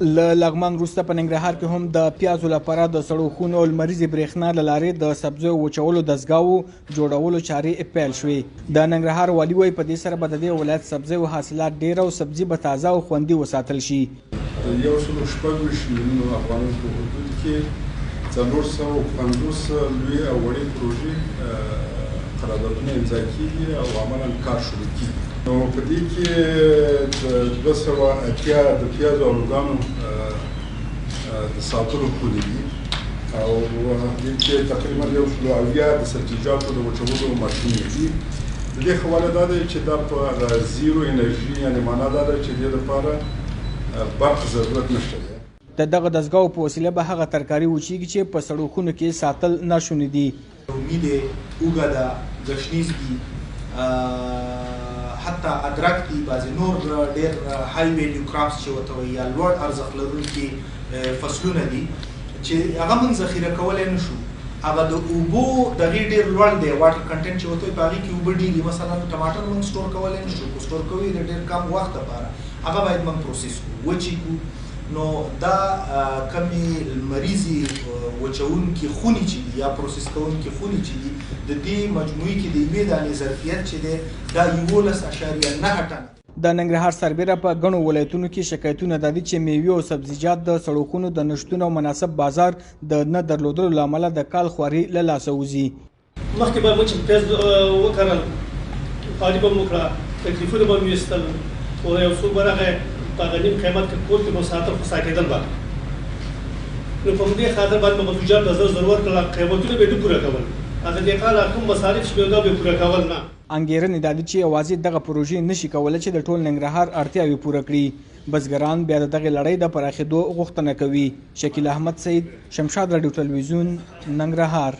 له لغمان وروسته په ننګرهار کې هم د پیازو لپاره د سړو خونو لمریزې برېښنا له لارې د سبزیو وچولو دستګاهو جوړولو چارې پیل شوې. د ننګرهار والي وایي په دې سره به د دې ولایت سبزیو حاصلات ډېر او سبزي به تازه او خوندي وساتل شي. د 126 میلیونو افغانیو په حدود کې 450 لوی او وړې پروژې قراردادونه امضا کېږي او عملاً کار شروع کېږي. نو په دې کې د 280 د پیازو او لوګانو د ساتلو پولې دي او دې کې تقریبا 180 د سبزیجاتو د وچولو ماشینې دي. د دې حواله دا ده چې دا په زیرو انرژي یعنې معنا دا ده چې دې لپاره برق ضرورت نشته دی. د دغه دستګاهو په وسیله به هغه ترکاري وچیږي چې په سړو خونو کې ساتل ناشوني دي. امید اوږه ده، ګشنیز دي، حتی ادرک دي، بعضې نور ډېر های ویلیو کراپس چې ورته وایي یا لوړ ارزښت لرونکي فصلونه دي چې هغه موږ ذخیره کولی نه شو. هغه د اوبو دغې ډېر لوړ دی، واټر کنټنټ چې ورته وایي په هغې کې اوبه ډېر دي. مثلا ټماټر موږ سټور کولی نه شو، خو سټور کوو یې د ډېر کم وخت لپاره، هغه باید موږ پروسس کړو، وچې کړو. نو دا کمې لمریزې وچونکي خونې چې دي یا پروسس کوونکي خونې چې دي د دې مجموعي کې د یوې دانې ظرفیت چې دی دا 11.9 ټنه. د ننګرهار سربیره په ګڼو ولایتونو کې شکایتونه دا دي چې میوې او سبزیجات د سړو خونو د نشتون او مناسب بازار د نه درلودلو له امله د کال خواري له لاسه وځي. مخکې به موږ چې پیاز وکرل خواري به مو وکړه، تکلیفونه به مو ویستل، خو یو څوک به راغی په هغه نیم قیمت کې کور کې به ساتل خو ساتېدل به. نو په همدې خاطر باید به منتجات ته زر ور کړل، قیمتونه به یې نه پوره کول، هغه د کال کوم مصارف چې به دا به پوره کول نه. انګېرنې دا دي چې یوازې دغه پروژې نشي کولی چې د ټول ننګرهار اړتیاوې پوره کړي. بزګران بیا د دغې لړۍ د پراخېدو غوښتنه کوي. شکیل احمد سید، شمشاد راډیو تلویزیون، ننګرهار.